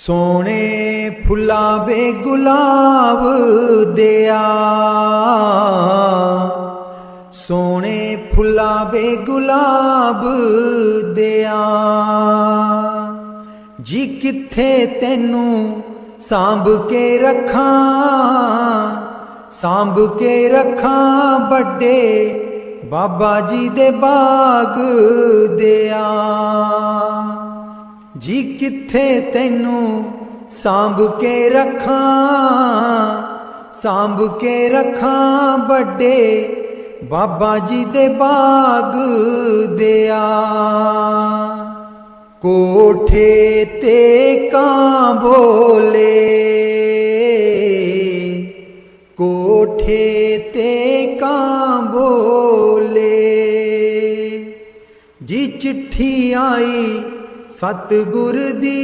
सोने फुला बे गुलाब दिया, सोने फुला बे गुलाब दिया, जी किथे तेनू सांभ के रखा, सांभ के रखा बड़े बाबा जी दे बाग दिया, जी किथे तेनू सांभ के रखा, सांभ के रखा बड़े बाबा जी दे बाग दिया। कोठे ते कां बोले, कोठे ते कां बोले, जी चिट्ठी आई सतगुर दी,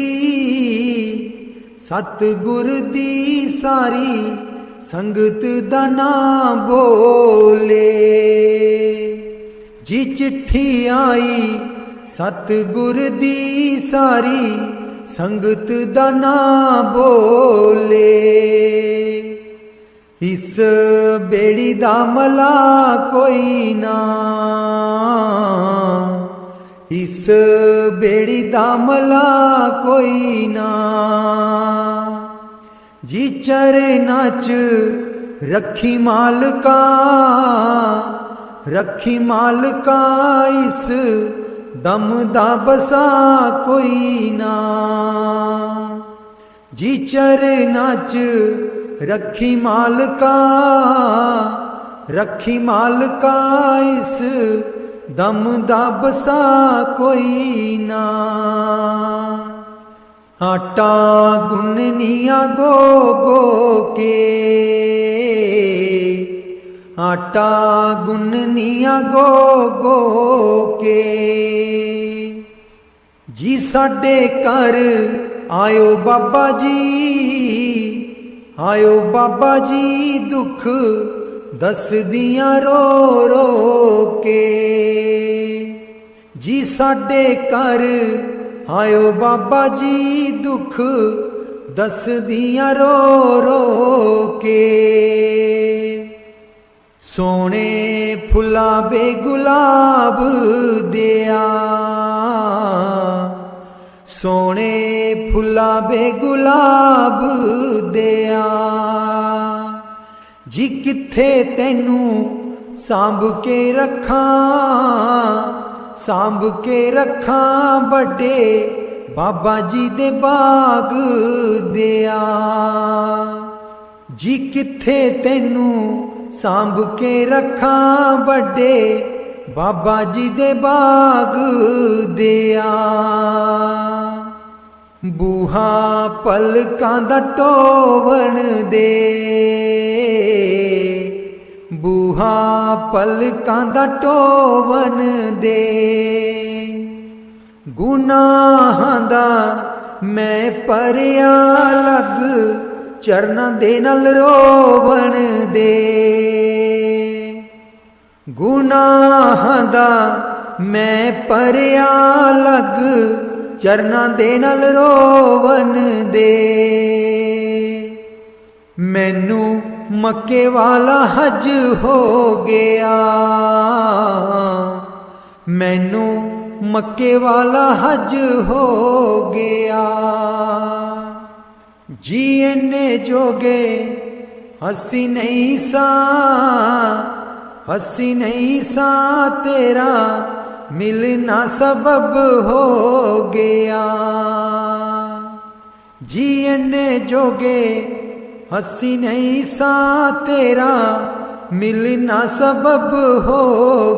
सतगुर दी सारी संगत दा नाम बोले, जी चिट्ठी आई सतगुर दी सारी संगत दा नाम बोले। इस बेड़ी दा मला कोई ना, इस बेड़ी दा मला कोई ना, जी चरना च रखी मालका, रखी मालका इस दम दा बसा कोई ना, जी चरना च रखी मालका, रखी मालका इस दम दा बसा कोई ना। आटा गुननिया गो गो के, आटा गुननिया गो गो के, जी साडे घर आयो बाबा जी, आयो बाबा जी दुख दस दियां रो रो के, जी साडे घर आयो बाबा जी दुख दस दियां रो रो के। सोने फुला बे गुलाब दिया, सोने फुला बे गुलाब दिया, जी किथे तेनू सांभ के रखा, सांभ के रखा बड़े बाबा जी दे बाग दिया, जी किथे तेनू सांभ के रखा बड़े बाबा जी दे बाग दिया। बूहा पलकां दा टोवण दे, बूहा पलकां दा टोवण दे, गुनाहां दा मैं परिया लग चरना दे नाल रोवण दे, गुनाहां दा मैं परिया लग चरना दे नाल रोवन दे। मैनू मक्के वाला हज हो गया, मैनू मक्के वाला हज हो गया, जी इन्ने जोगे हसी नहीं सा, हसी नहीं सा तेरा मिलना सबब हो गया, जी इन्ने जोगे हसी नहीं सा तेरा मिलना सबब हो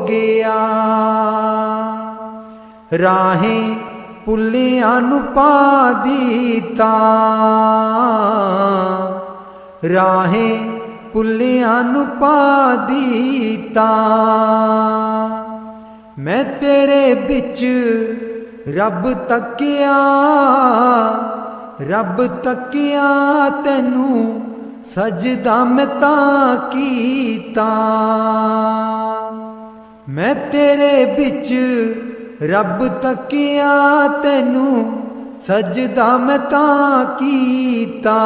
गया। राहें पुलियां नू पा दीता, राहें पुलियां नू पा दीता, मैं तेरे बिच रब तकिया, रब तकिया तेनू सजदा मैं तां कीता, मैं तेरे बिच रब तकिया तेनू सजदा मैं तां कीता।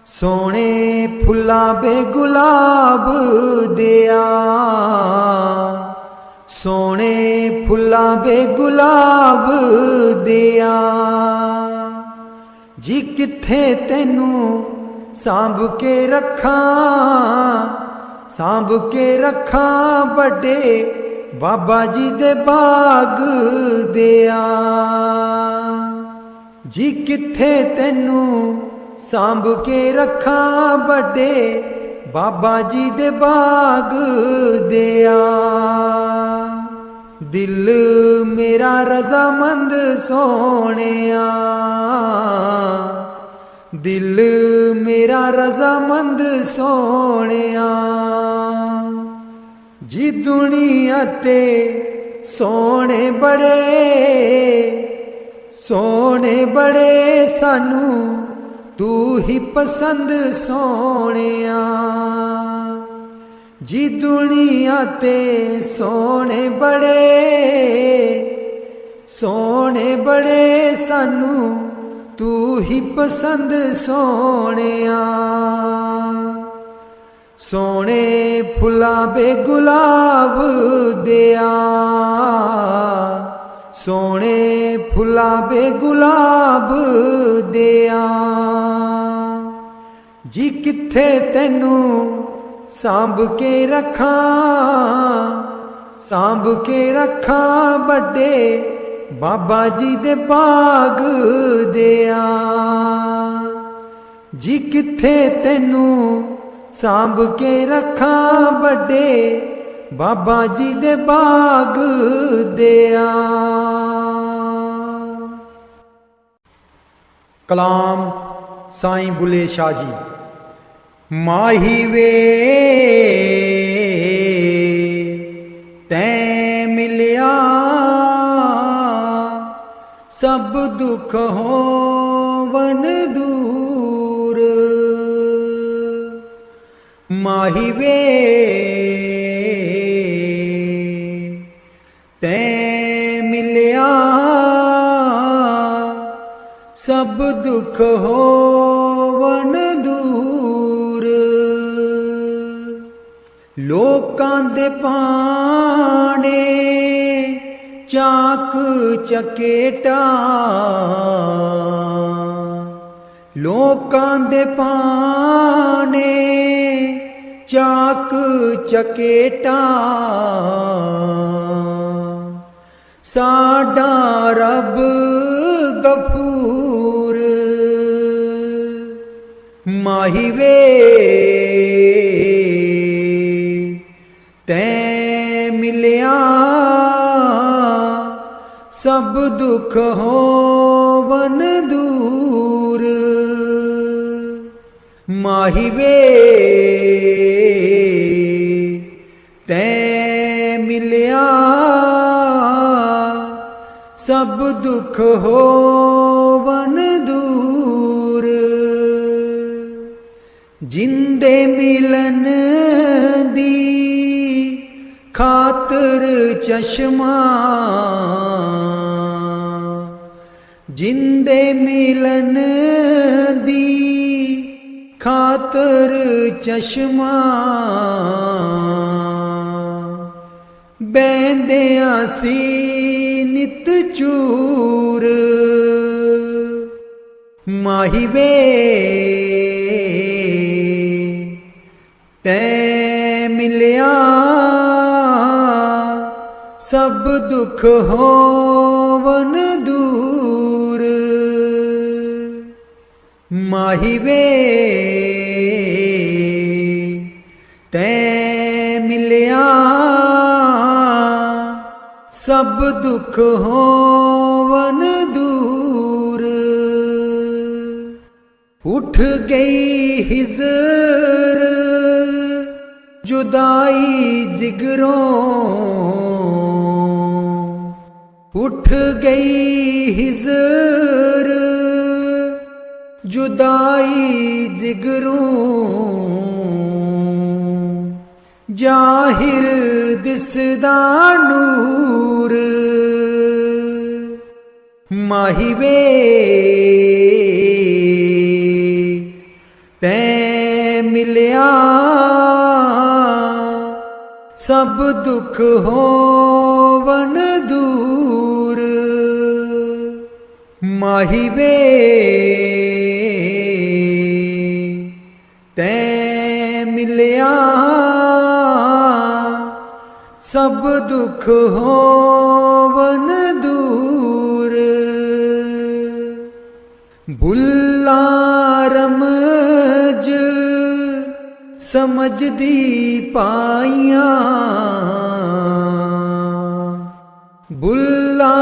सोने फुल्लां बे गुलाब दिया, सोने फुल्लां बे गुलाब दिया। जी किथे तैनू सांभ के रखां, सांभ के रखां बड़े बाबा जी दे बाग दिया। जी किथे तैनू सांभ के रखां बड़े बाबा जी दे बाग दिया। दिल मेरा रजामंद सोहणिया, दिल मेरा रजामंद सोहणिया। जी दुनिया ते सोहणे बड़े, सोहणे बड़े सानू तू ही पसंद सोहणिया। जी दुनिया ते सोहणे बड़े, सोहणे बड़े सानू तू ही पसंद सोहणिया। सोहणे फुल्लां बे गुलाब दिया, सोहणे फुल्लां बे गुलाब दिया। जी किथे तैनू सांभ के रखां, सांभ के रखां बड़े बाबा जी दे बाग दिया। जी किथे तैनू सांभ के रखां बड़े बाबा जी दे बाग दिया। कलाम साईं बुले शाह जी। माही वे तैं मिलिया, सब दुख होवन दूर। माही वे तैं मिलिया, सब दुख होवन दूर। लोकां दे पाने चाक चकेटा, लोकां दे पाने चाक चकेटा। साडा रब गफूर। माही वे तैं मिलिया, सब दुख होवन दूर। माही वे तैं मिलिया, सब दुख होवन दूर। जिंदे मिलन दी खातर चश्मा, जिंदे मिलन दी खातर चश्मा। बैंदिया सी नित चूर। माही वे तैं मिलिया, सब दुख होवन दूर। माही वे तैं मिलिया, सब दुख होवन दूर। उठ गई हिजर जुदाई जिगरों, उठ गई हिजर जुदाई जिगरों। जाहिर दिसदा नूर। माही वे तैं मिलिया सब दुख होवन दूर। माही वे तैं मिलिया सब दुख होवन दूर। बुल्ला रमज समझदी पाइयां, बुल्ला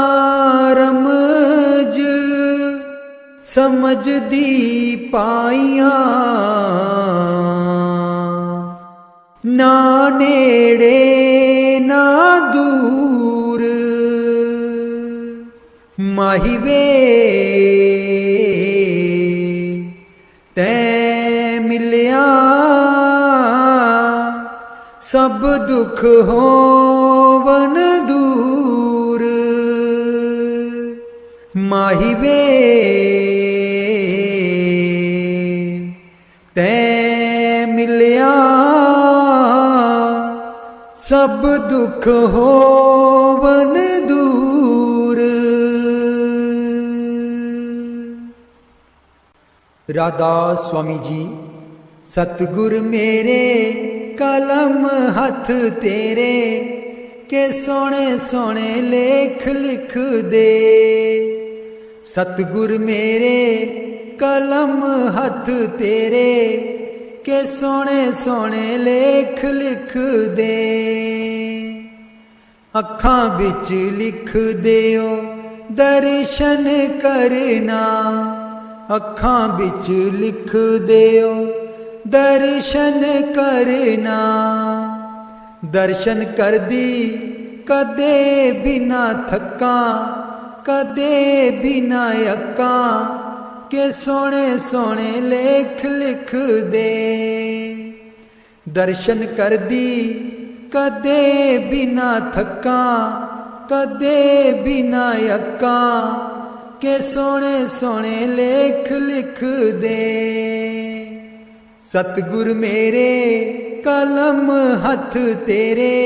रमज समझदी पाइयां। ना नेड़े ना दूर। माही वे तैं मिलिया सब दुख होवन दूर। माही वे तैं मिलिया सब दुख होवन दूर। राधा स्वामी जी सतगुर मेरे कलम हथ तेरे के सोने सोने लेख लिख दे। सतगुर मेरे कलम हथ तेरे के सोने सोने लेख लिख दे। अखां बिच लिख दियो दर्शन करना, अखां बिच लिख दियो दर्शन करना। दर्शन कर दी कदे बिना थका, कदे बिना अक्का के सोने सोने लेख लिख दे। दर्शन कर दी कदे बिना थका, कदे बिना अक्का के सोने सोने लेख लिख दे। सतगुर मेरे कलम हथ तेरे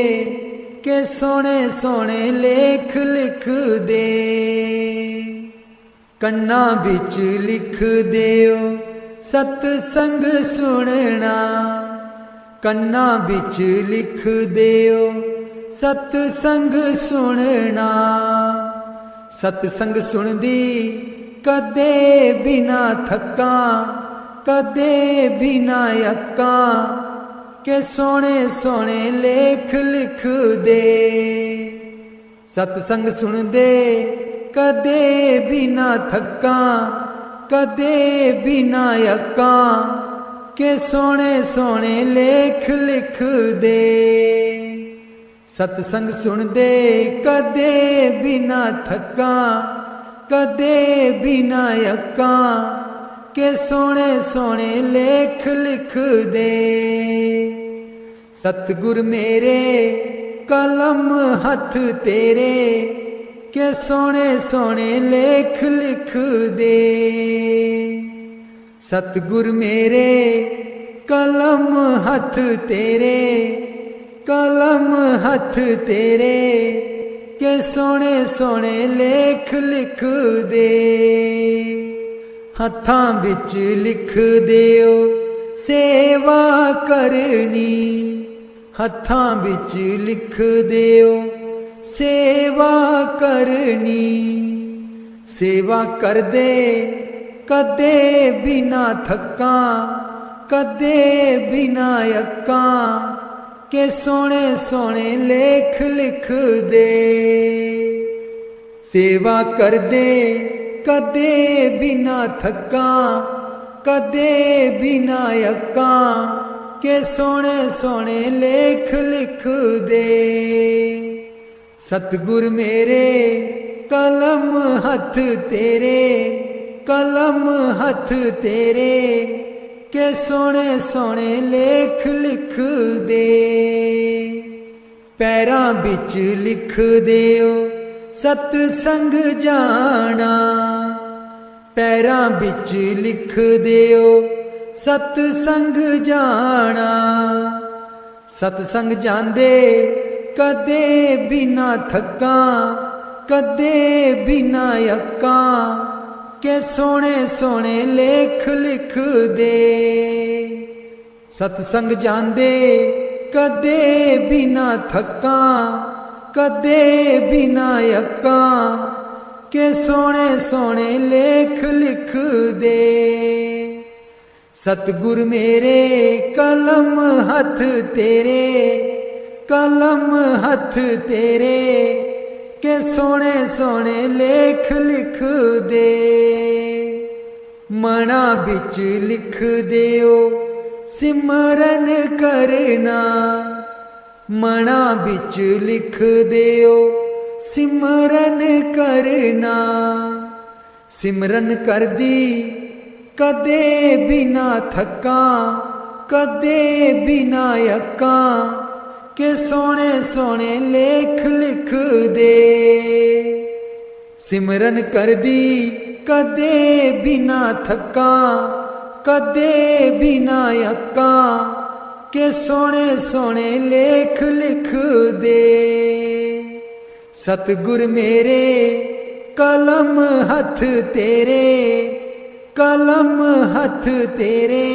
के सोने सोने लेख लिख दे। कन्ना बिच लिख दियो सतसंग सुनना, कन्ना बिच लिख दियो सतसंग सुनना। सतसंग सुनदी कदे बिना थका, कदे बिना अक्का के सोने सोने लेख लिख दे। सतसंग सुन दे कदे बिना थका, कदे बिना अक्का के सोने सोने लेख लिख दे। सतसंग सुन दे कदे बिना थका, कदे बिना अक्का के सोने सोने लेख लिख दे। सतगुर मेरे कलम हथ तेरे के सोने सोने लेख लिख दे। सतगुर मेरे कलम हथ तेरे, कलम हथ तेरे के सोने सोने लेख लिख दे। हथां बिच लिख दियो सेवा करनी, हथां बिच लिख दियो सेवा करनी। सेवा कर दे कदे बिना थका, कदे बिना अक्का के सोने सोने लेख लिख दे। सेवा कर दे कदे बिना थका, कदे बिना अक्का के सोने सोने लेख लिख दे। सतगुर मेरे कलम हथ तेरे, कलम हथ तेरे के सोने सोने लेख लिख दे। पैरां बिच लिख दियो सतसंग जाना। पैरां बिच लिख दियो सतसंग जाना। सतसंग जांदे कदे बिना थक्का, कदे बिना अक्का, के सोने सोने लेख लिख दे। सतसंग जांदे कदे बिना थक्का, कदे बिना अक्का, के सोने सोने लेख लिख दे। सतगुर मेरे कलम हथ तेरे, कलम हथ तेरे, के सोने सोने लेख लिख दे। मना बिच लिख दियो सिमरन करना। मना बिच लिख दियो सिमरन करना। सिमरन कर दी कदे बिना थक्का, कदे बिना अक्का, के सोने सोने लेख लिख दे। सिमरन कर दी कदे बिना थक्का, कदे बिना अक्का, के सोने सोने लेख लिख दे। सतगुर मेरे कलम हथ तेरे, कलम हथ तेरे,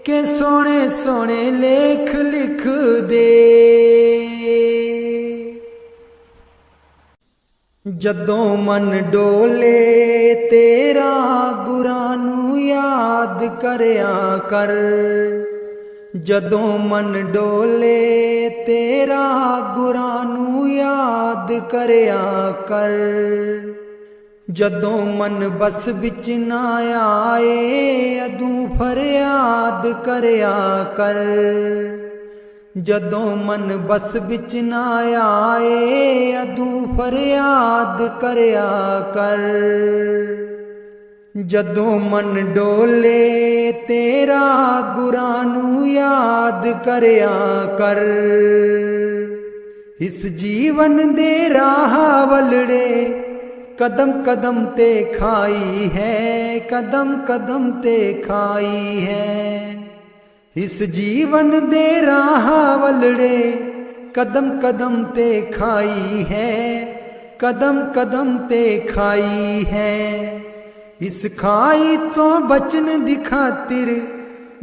के सोने सोने लेख लिख दे। जदों मन डोले तेरा गुरां नूं याद करया कर। जदों मन डोले तेरा गुरां नूं याद करया कर। जदों मन बस बिच ना आए अदूं फरियाद करया कर। जदों मन बस बिच ना आए अदूं फरियाद करया कर। जदों मन डोले तेरा गुरां नूं याद करया कर। इस जीवन दे राह वलड़े कदम कदम ते खाई है, कदम कदम ते खाई है। इस जीवन दे राह वलड़े कदम कदम ते खाई है, कदम कदम ते खाई है। इस खाई तो बचन दी खातिर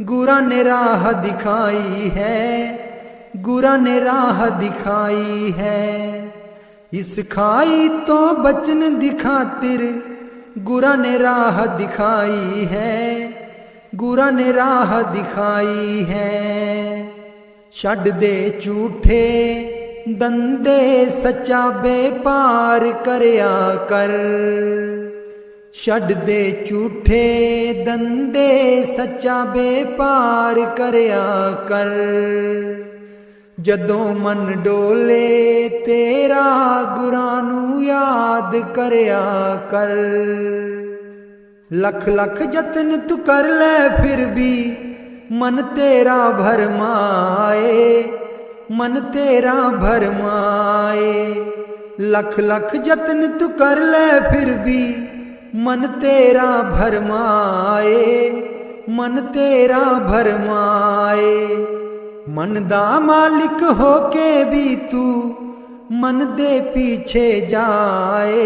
गुरां ने राह दिखाई है, गुरां ने राह दिखाई है। इस खाई तो बचन दी खातिर गुरां ने राह दिखाई है, गुरां ने राह दिखाई है। छड्ड दे झूठे दंदे सच्चा बेपार करया कर। छड्ड दे झूठे दंदे सच्चा बेपार करया कर। जदों मन डोले तेरा गुरां नूं याद करया कर। लख लख जतन तू कर ले फिर भी मन तेरा भरमाए, मन तेरा भरमाए। लख लख जतन तू कर ले फिर भी मन तेरा भरमाए, मन तेरा भरमाए। मन दा मालिक होके भी तू मन दे पीछे जाए,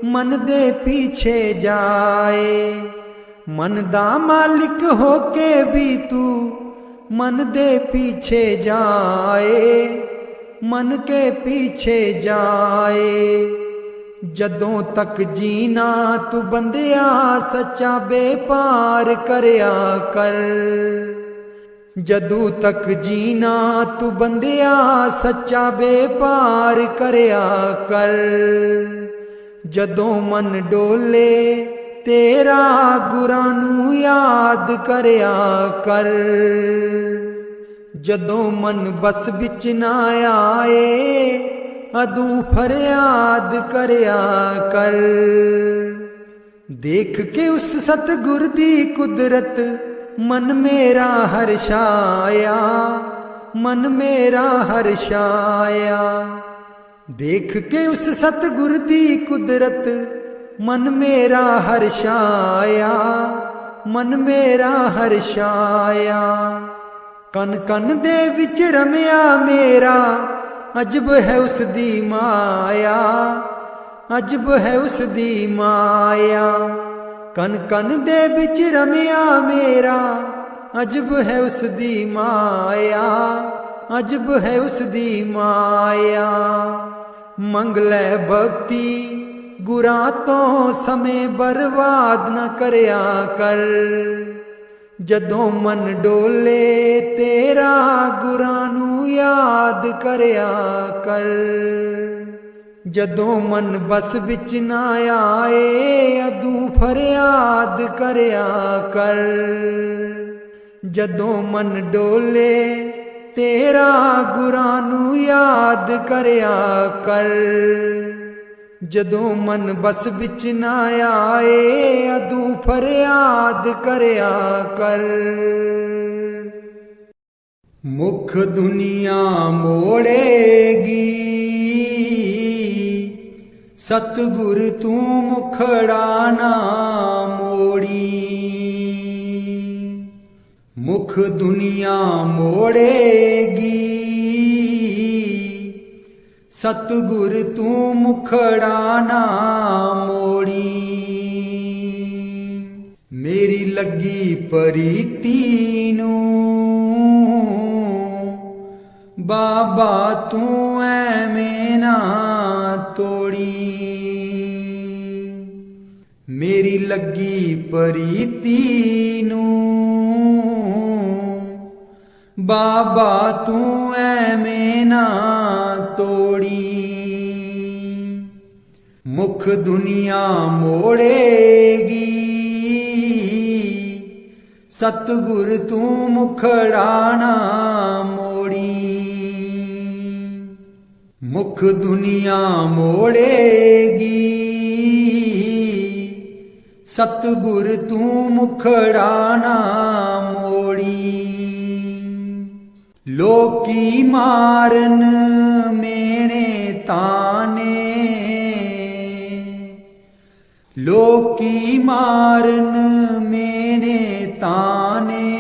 मन दे पीछे जाए। मन दा मालिक होके भी तू मन दे पीछे जाए, मन के पीछे जाए। जदों तक जीना तू बंदिया सच्चा बेपार करया कर। जदों तक जीना तू बंदिया सच्चा बेपार करया कर। जदों मन डोले तेरा गुरां नूं याद करया कर। जदों मन बस बिच ना आए अदूं फरियाद करया कर। देख के उस सतगुर दी कुदरत मन मेरा हर्षाया, मन मेरा हर्षाया। देख के उस सतगुर दी कुदरत मन मेरा हर्षाया, मन मेरा हर्षाया। कन कन दे विच रमया मेरा अजब है उस दी माया, अजब है उस दी माया। कन कन दे विच रमया मेरा अजब है उस दी माया, अजब है उस दी माया। मंगलै भक्ति गुरां तो समय बर्बाद न करया कर, जदों मन डोले तेरा गुरां नूं याद करया कर। जदों मन बस विच ना आए अदू फरियाद करया कर। जदों मन डोले तेरा गुरां नूं याद करया कर। जदों मन बस विच ना आए अदू फरियाद करया कर। मुख दुनिया मोड़ेगी सतगुर तू मुखड़ा ना मोड़ी। मुख दुनिया मोड़ेगी सतगुर तू मुखड़ा ना मोड़ी। मेरी लगी परीती नूं बाबा तू ऐवें ना तोड़ी। मेरी लगी परीती नूं बाबा तू ऐवें ना तोड़ी। मुख दुनिया मोड़ेगी सतगुर तू मुखड़ा ना मोड़ी। मुख दुनिया मोड़ेगी सतगुर तू मुखड़ा ना मोड़ी। लोकी मारन मेणे ताने, लोकी मारन मेणे ताने।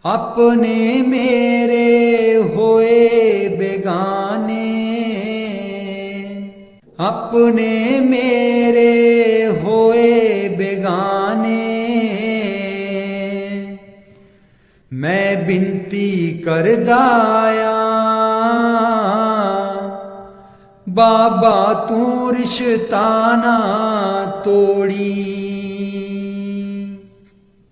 अपने मेरे होए बेगाने, अपने मेरे होए बेगाने। मैं बिनती करदाया बाबा तू रिश्ता ना तोड़ी।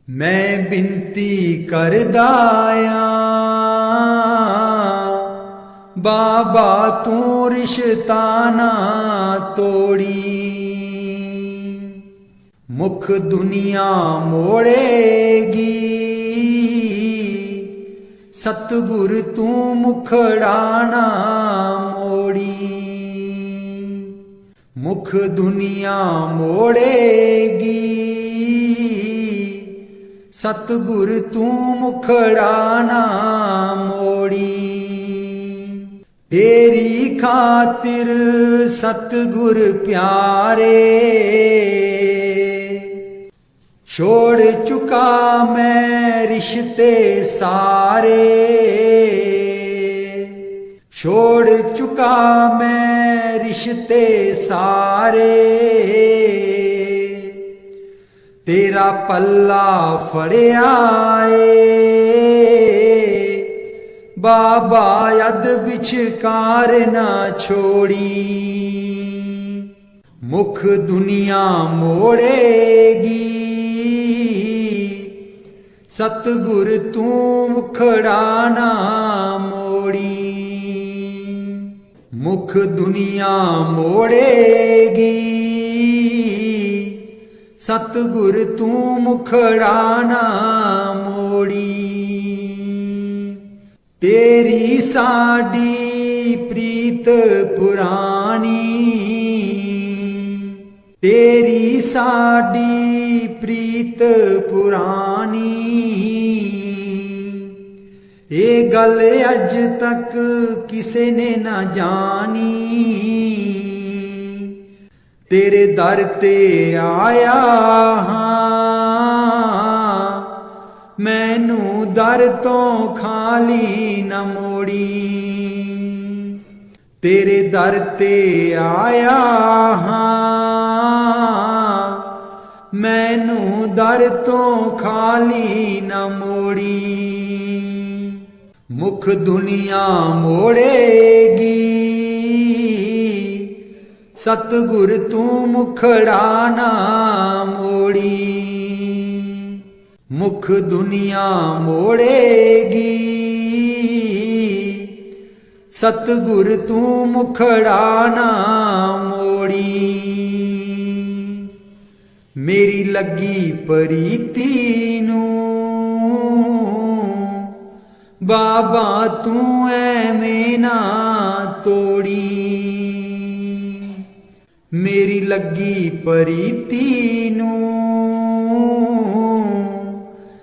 मैं बिनती करदाया बाबा तू रिश्ता ना तोड़ी। मुख दुनिया मोड़ेगी सतगुर तू मुखड़ा ना मोड़ी। मुख दुनिया मोड़ेगी सतगुर तू मुखड़ा ना मोड़ी। तेरी खातिर सतगुर प्यारे छोड़ चुका मैं रिश्ते सारे। छोड़ चुका मैं रिश्ते सारे। तेरा पल्ला फड़िया बाबा यद बिचकार ना छोड़ी। मुख दुनिया मोड़ेगी सतगुर तू मुखड़ा ना मोड़ी। मुख दुनिया मोड़ेगी सतगुर तू मुखड़ा ना मोड़ी। तेरी साडी प्रीत पुरानी, तेरी साडी प्रीत पुरानी। ये गल अज तक किसे ने ना जानी, तेरे दर ते आया हाँ, मैनू दर तो खाली न मोड़ी। तेरे दर ते आया हाँ, मैनू दर तो खाली न मोड़ी। मुख दुनिया मोड़ेगी, सतगुर तू मुखड़ा ना मोड़ी। मुख दुनिया मोड़ेगी, सतगुर तू मुखड़ा ना मोड़ी। मेरी लगी प्रीति नू बाबा तू ऐवें ना तोड़ी। मेरी लगी प्रीति नू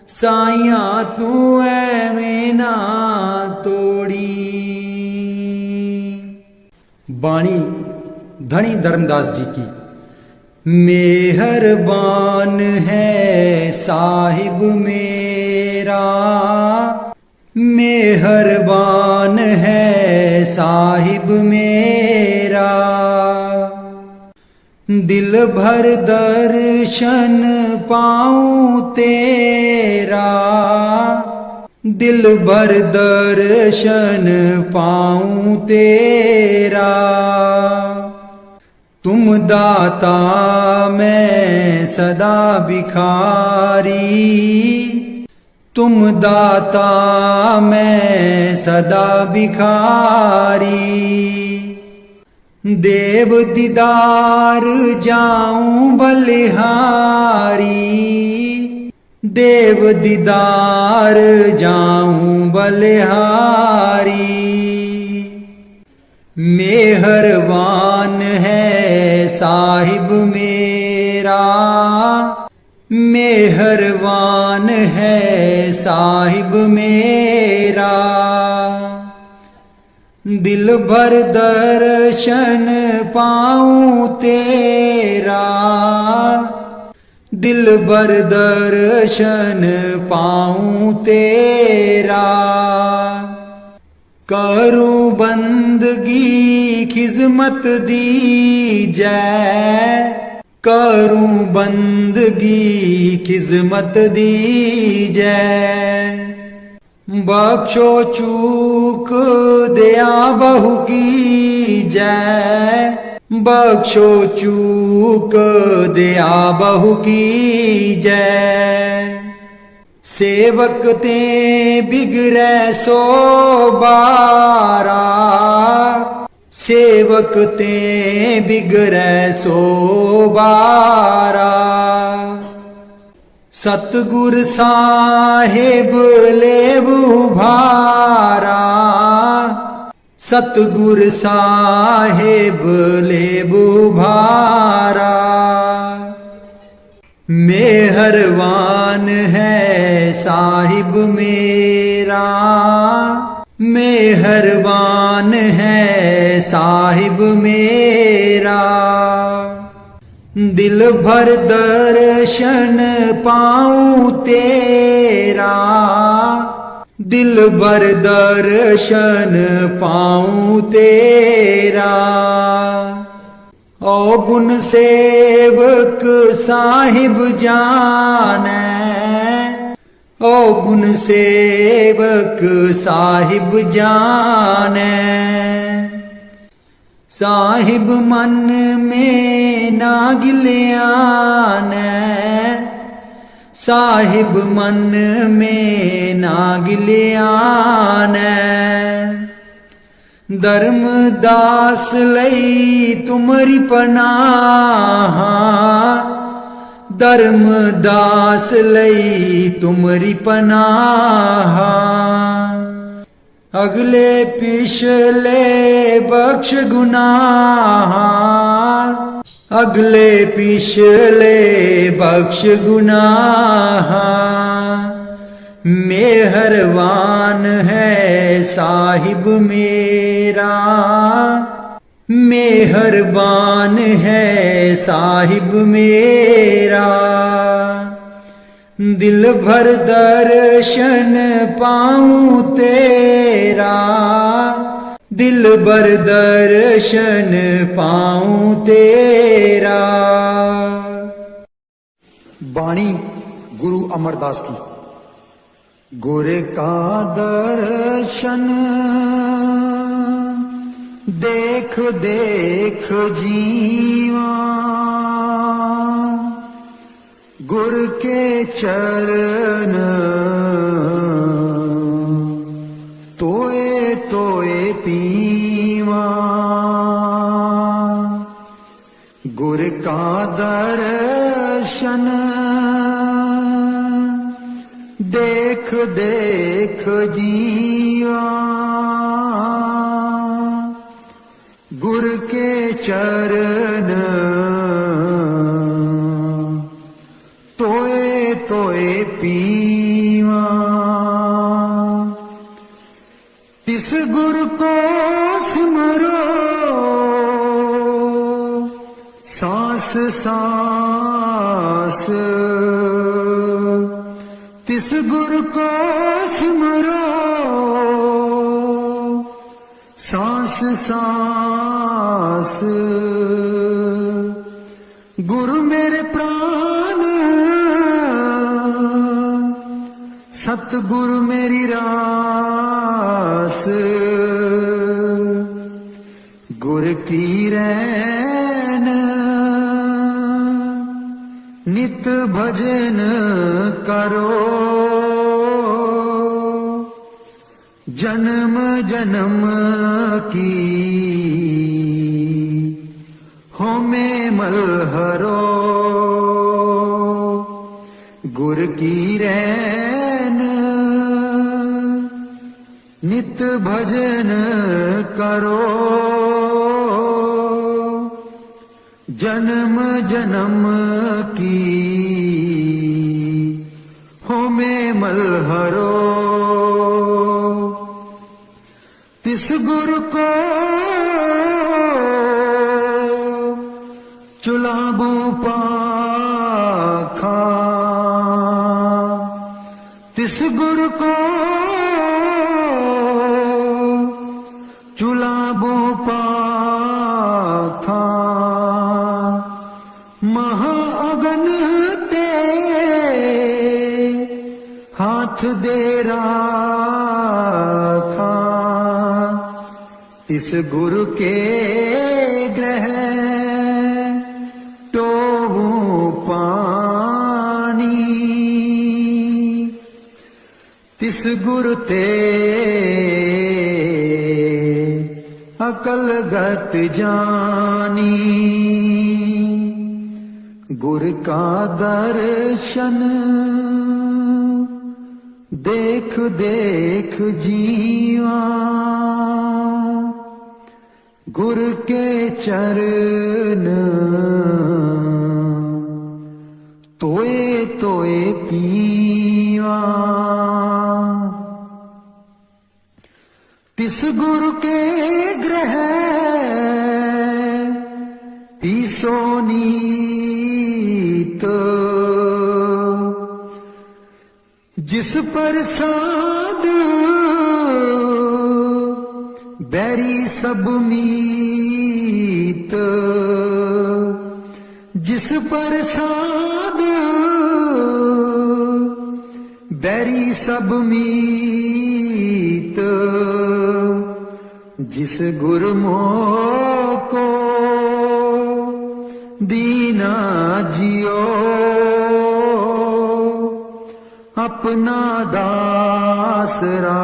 साइया तू ऐवें ना तोड़ी। बाणी धनी धर्मदास जी की। मेहरबान है साहिब मेरा, मेहरबान है साहिब मेरा। दिल भर दर्शन पाऊं तेरा, दिल भर दर्शन पाऊं तेरा। तुम दाता मैं सदा भिखारी, तुम दाता मैं सदा भिखारी। देव दीदार जाऊं बलिहारी, देव दीदार जाऊं बलिहारी। मेहरबान है साहिब मेरा, मेहरबान है साहिब मेरा। दिल भर दर्शन पाऊं तेरा, दिल भर दर्शन पाऊं तेरा। करूं बंदगी खिजमत दीजै, करूं बंदगी खिजमत दीजै। बख्शो चूक दया बहु कीजै, बख्शो चूक दया बहु कीजै। सेवक ते बिगड़ै सो बारा, सेवक ते बिगड़ै सो बारा। सतगुर साहेब लेबू भारा, सतगुर साहेब लेबू भारा। मेहरबान है साहिब मेरा, मेहरबान है साहिब मेरा। दिल भर दर्शन पाऊं तेरा, दिल भर दर्शन पाऊं तेरा। ओ गुण सेवक साहिब जानै, ओ गुण सेवक साहिब जानै। साहिब मन में ना गिल्यानै, साहिब मन में ना गिल्यानै। धर्मदास लई तुमरी पनाह, धर्मदास लई तुमरी पनाह। अगले पिछले बख्श गुनाह, अगले पिछले बख्श गुनाह। मेहरबान है साहिब मेरा, मेहरबान है साहिब मेरा। दिल भर दर्शन पाऊं तेरा, दिल भर दर्शन पाऊं तेरा। बाणी गुरु अमरदास की। गुर का दर्शन देख देख जीवा, गुर के चरण तोए तोए पीवा। गुर का दर्शन देख देख जीवा, गुर के चरण तोए तोए पीवा। तिस गुरु को सिमरो सांस सांस, तिस गुरु को सिमरो सांस सांस। गुरु मेरे प्राण सतगुरु मेरी रास। गुर की रैन नित भजन करो, जन्म जन्म की हो में मलहरो। गुर की रैन नित भजन करो, जन्म जन्म की हो में मलहरो। तिस गुरु को चुलाबो पाखा, तिस गुरु को चुलाबो पाखा। महाअगन ते हाथ दे राखा, इस गुरु के ग्रह टोबू पानी। तिस गुरु ते अकल गत जानी। गुर का दर्शन देख देख जीवा, गुर के चरण तोए तोए पीवा। तिस गुरु के ग्रह पीसो नीत, जिस पर साध बैरी सब मीत। जिस पर साध बैरी सब मीत। जिस गुरमुख को दीना जियो, अपना दासरा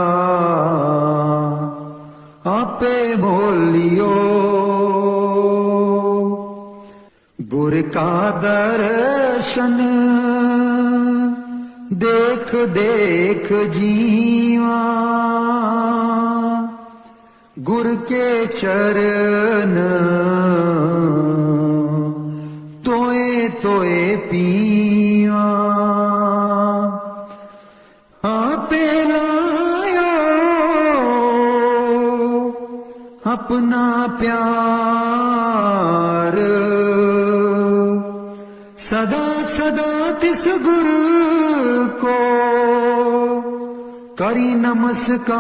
आपे बोलियो। गुर का दर्शन देख देख जीवा, गुर के चरण तोए तोए पीवा। हाँ अपना प्यार सदा सदा तिस गुरु को करी नमस्कार।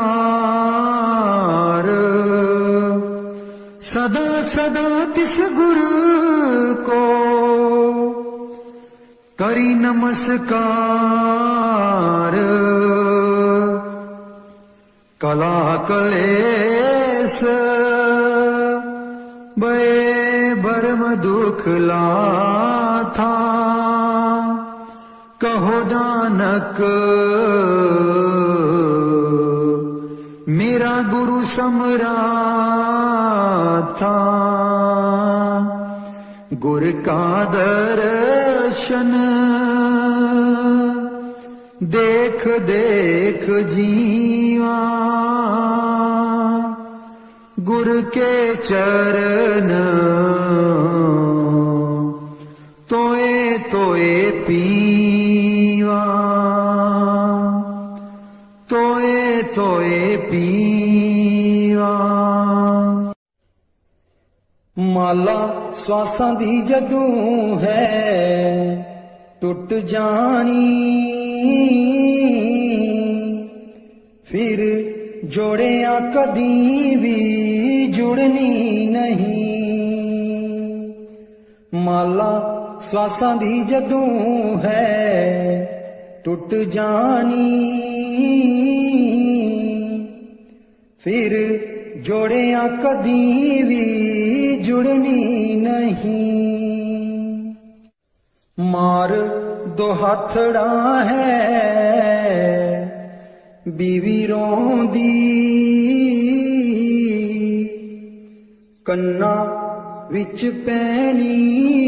सदा सदा तिस गुरु को करी नमस्कार। कला कलेस बे भरम दुख लाथा, कहो नानक मेरा गुरु समराथा। गुर का दर्शन देख देख जीवा, गुर के चरण तोए तोए पीवा, तोए तोए पीवा। माला श्वासां दी जदों है टुट जानी, फिर जोड़िया कदी भी जुड़नी नहीं। माला श्वासां दी जदों है टुट जानी, फिर जोड़िया कदी भी जुड़नी नहीं। मार दो हथड़ा है बीवी रोंदी, कन्ना विच पैनी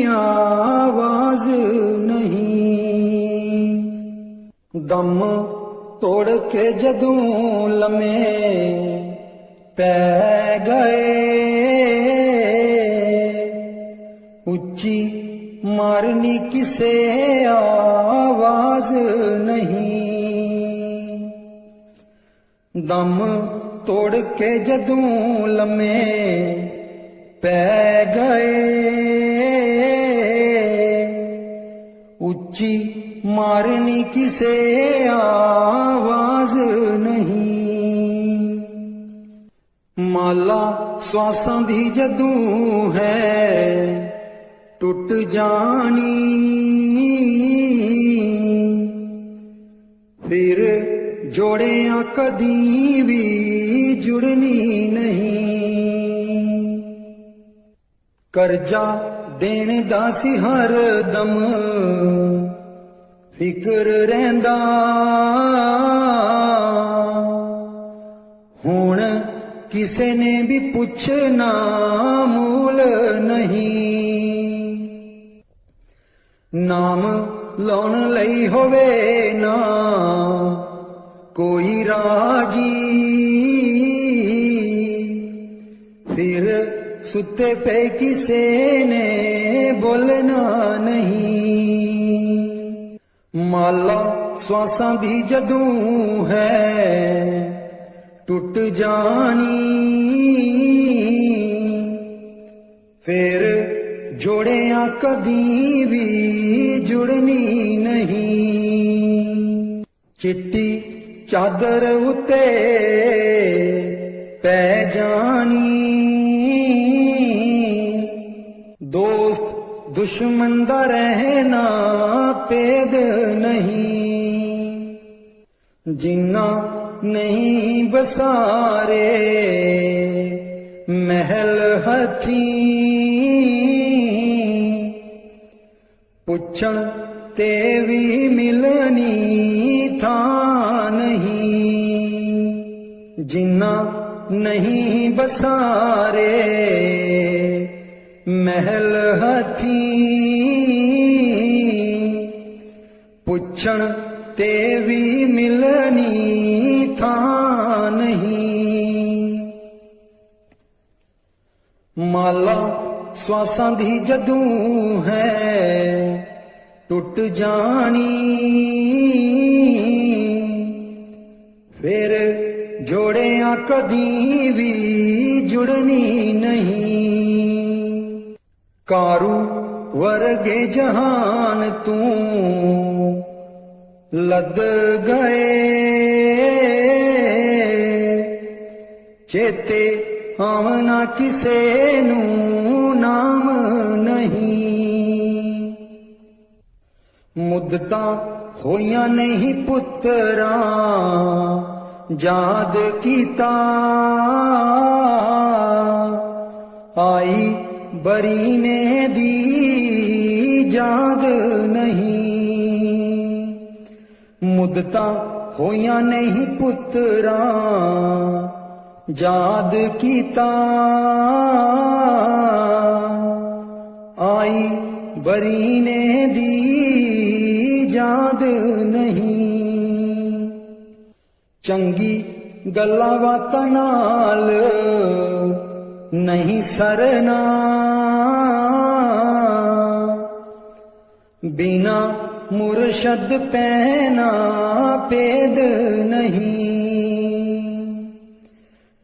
आवाज नहीं। दम तोड़ के जदों लमे पै गए, उच्ची मारनी किसे आवाज नहीं। दम तोड़ के जदों लमे पै गए, उच्ची मारनी किसे आवाज नहीं। माला श्वासां दी जदों है टुट जानी, फिर जोड़िया कदी भी जुड़नी नहीं। करजा देण दा सी हर दम फिक्र रहिंदा, हुण किसे ने भी पुछना मूल नहीं। नाम लाउण लई होवे ना कोई राजी, फिर सुते पे किसे ने बोलना नहीं। माला श्वासां दी जदों है टुट जानी, फिर जोड़िया कदी भी जुड़नी नहीं। चिट्टी चादर उते पै जानी, दोस्त दुश्मन दा रहना पेद नहीं। जिन्ना नहीं बसारे महल हथी, पुछण ते भी मिलनी था नहीं। जिन्ना नहीं बसारे महल हथी, पुछण ते भी मिलनी था नहीं। माला श्वासां दी जदों है टुट जानी, फिर जोड़ियां कदी भी जुड़नी नहीं। कारू वर्गे जहान तू लद गए, चेते आमना किसे नू नाम नहीं। मुद्दतां होइयां नहीं पुत्तरा याद कीता, आई बरीने दी याद नहीं। मुद्दतां होइयां नहीं पुत्तरा याद कीता, आई बरीने दी याद नहीं। चंगी गल्लां बातां नाल नहीं सरना, बिना मुरशद पैना पेद नहीं।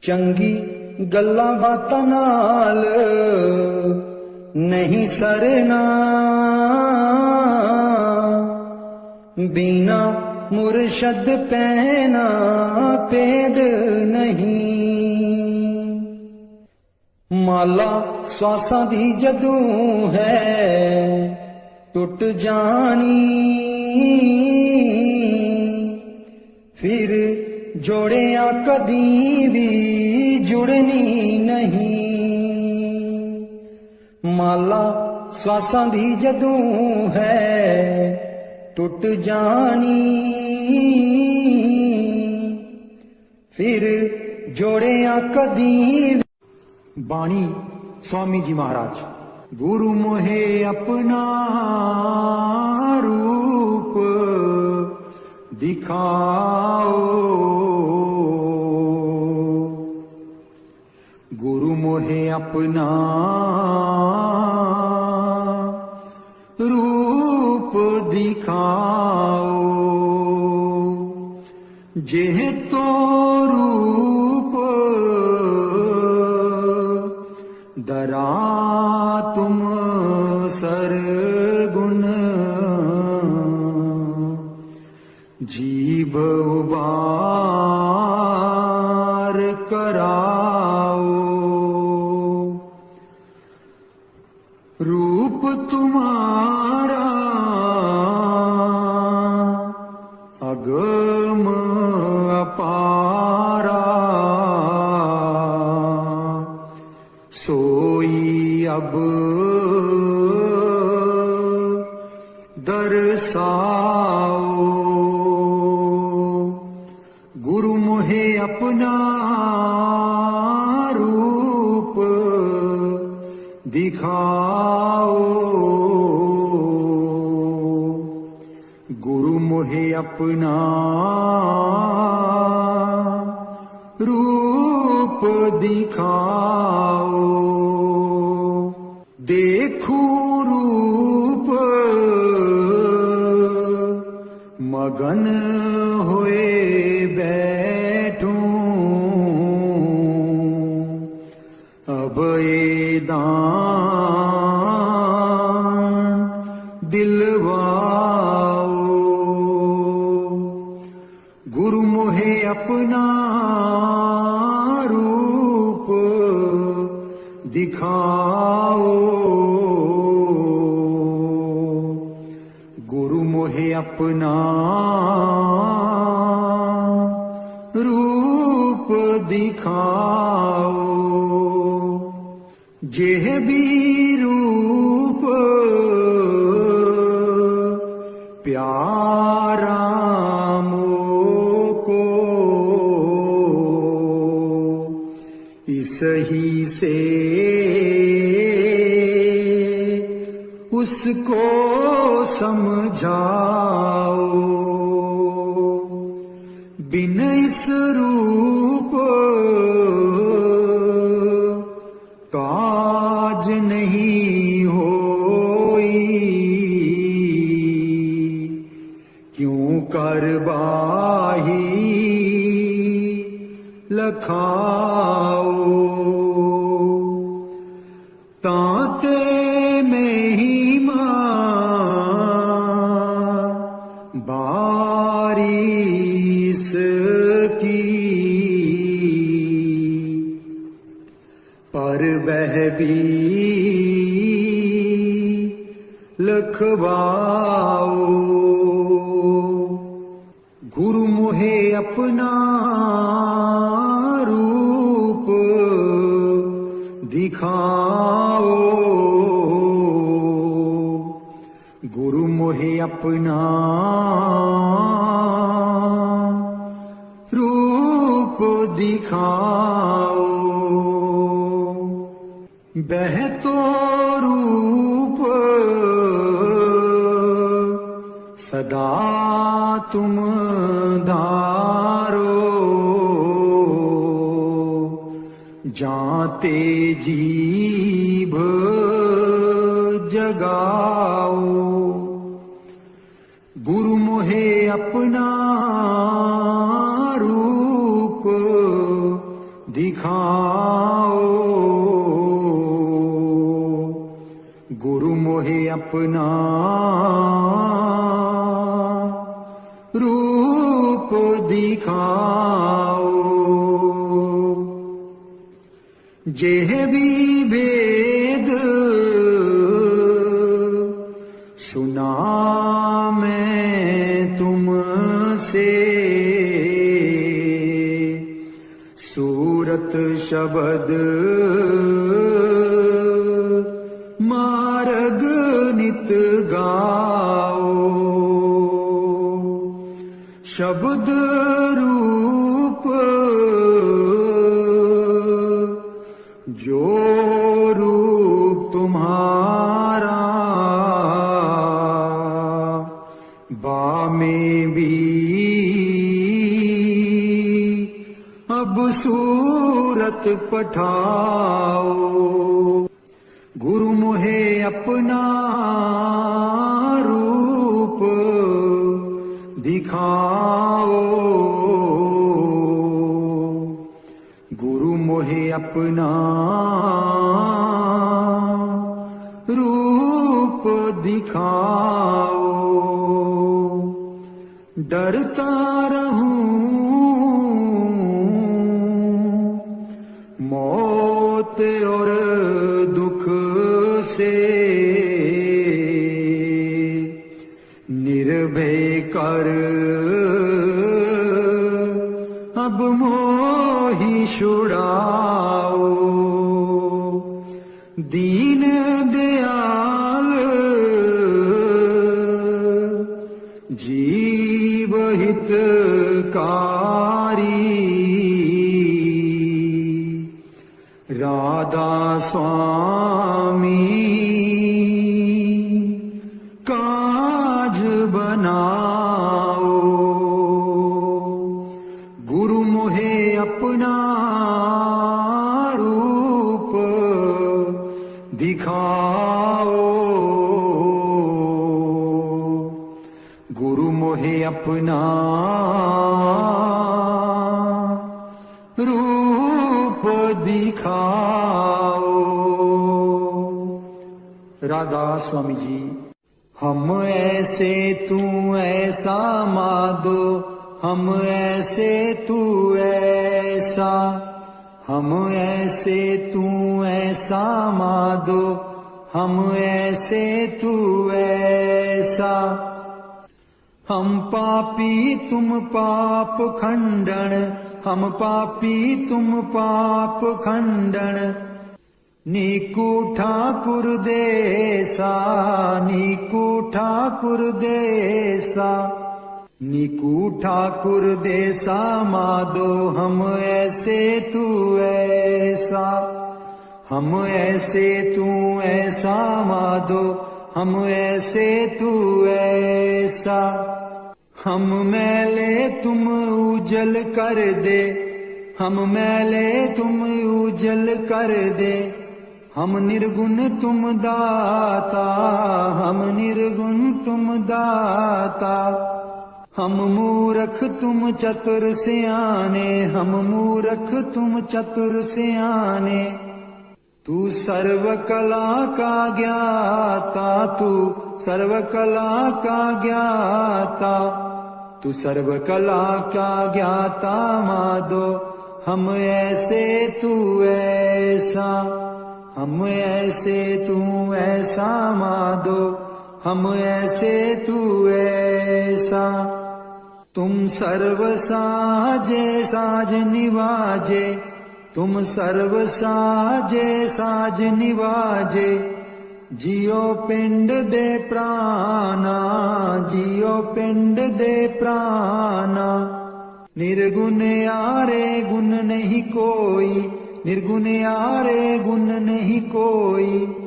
चंगी गल्लां बातां नाल नहीं सरना, बिना मुरशद पैना पेद नहीं। माला स्वासां दी जदों है टुट जानी, फिर जोड़ियां कदी भी जुड़नी नहीं। माला स्वासां दी जदों है टुट जानी, फिर जोड़ियां कदी। बाणी स्वामी जी महाराज। गुरु मोहे अपना रूप दिखाओ, गुरु मोहे अपना रूप दिखाओ, जेह तो रूप दरा तुम सरगुण, जीव उबार कराओ। रूप तुम्हारा अगम अपारा, सोई अब दरसाओ। गुरु मोहे अपना रूप दिखाओ, गुरु मोहे अपना रूप दिखाओ। देखू रूप मगन होए बैठूं, अब ये दान दिलवाओ। गुरु मोहे अपना रूप दिखाओ, गुरु मोहे अपना रूप दिखाओ। जेह भी रूप प्यारा मोको, इस ही से उसको समझाओ। बिन इस रूप काज नहीं होई, क्यों कर बाही लखाओ ताते महिमा बारिश की पर वह भी लखवाओ गुरु मोहे अपना रूप दिखाओ गुरु मोहे अपना रूप दिखाओ बह तो रूप सदा तुम धारो जाते जीभ जगाओ गुरु मोहे अपना रूप दिखाओ गुरु मोहे अपना रूप दिखाओ जेह भी भेद सुना मैं तुमसे सूरत शब्द मार्ग नित गाओ शब्द रूप जो रूप तुम्हारा बा में भी अब सूरत पठाओ गुरु मोहे अपना रूप दिखाओ गुरु मोहे अपना रूप दिखाओ डरता रहूं मौत और दुख से निर्भय कर अब मोहि छुड़ाओ दीन दयाल जीव हितकारी राधा स्वामी काज बनाओ गुरु मोहे अपना रूप दिखाओ गुरु मोहे अपना रूप दिखाओ राधा स्वामी जी हम ऐसे तू ऐसा माधो हम ऐसे तू ऐसा हम ऐसे तू ऐसा माधो हम ऐसे तू ऐसा हम पापी तुम पाप खंडन हम पापी तुम पाप खंडन नीकू ठाकुर देसा नीकू ठाकुर देसा नीकू ठाकुर देसा माधो हम ऐसे तू ऐसा हम ऐसे तू ऐसा माधो हम ऐसे तू ऐसा हम मैले तुम उजल कर दे हम मैले तुम उजल कर दे हम निर्गुण तुम दाता हम निर्गुण तुम दाता हम मूरख तुम चतुर सियाने, हम मूरख तुम चतुर सियाने। तू सर्व कला का ज्ञाता, तू सर्व कला का ज्ञाता, तू सर्व कला का ज्ञाता माधो। हम ऐसे तू ऐसा, हम ऐसे तू ऐसा माधो, हम ऐसे तू ऐसा। तुम सर्व साजे साज निवाजे, तुम सर्व साजे साज निवाजे। जियो पिंड दे प्राणा, जियो पिंड दे प्राणा। निर्गुण यारे गुण नहीं कोई, निर्गुण यारे गुण नहीं कोई।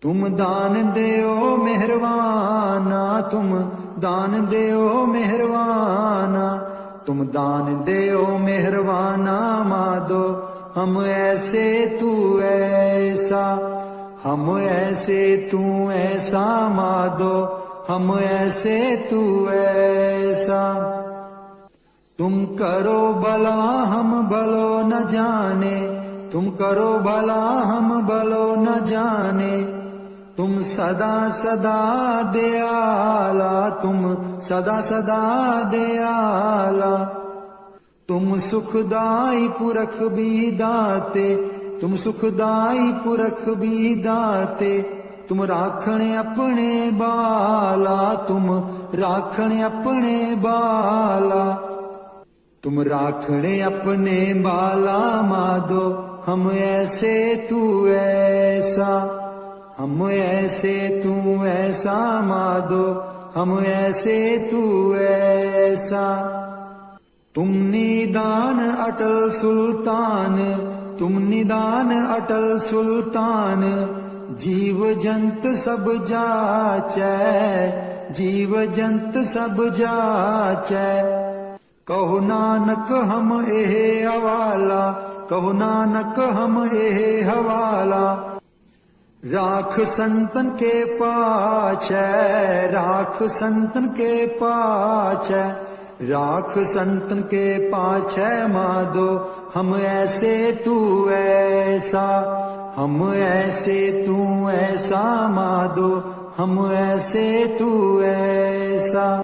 तुम दान देओ मेहरवाना, तुम दान देओ मेहरवाना, तुम दान देओ मेहरवाना माधो। हम ऐसे तू ऐसा, हम ऐसे तू ऐसा माधो, हम ऐसे तू ऐसा। तुम करो भला हम भलो न जाने, तुम करो भला हम भलो न जाने। तुम सदा सदा दयाला, तुम सदा सदा दयाला। तुम सुखदाई पुरख भी दाते, तुम सुखदाई पुरख भी दाते। तुम राखणे अपने बाला, तुम राखणे अपने बाला, तुम राखणे अपने बाला माधो। हम ऐसे तू ऐसा, हम ऐसे तू ऐसा माधो, हम ऐसे तू ऐसा। तुम निदान अटल सुल्तान, तुम निदान अटल सुल्तान। जीव जंत सब जाचै, जीव जंत सब जाचै। कहो नानक हम एहे हवाला, कहो नानक हम एहे हवाला। राख संतन के पाछै, राख संतन के पाछै, राख संतन के पाछै माधो। हम ऐसे तू ऐसा, हम ऐसे तू ऐसा माधो, हम ऐसे तू ऐसा।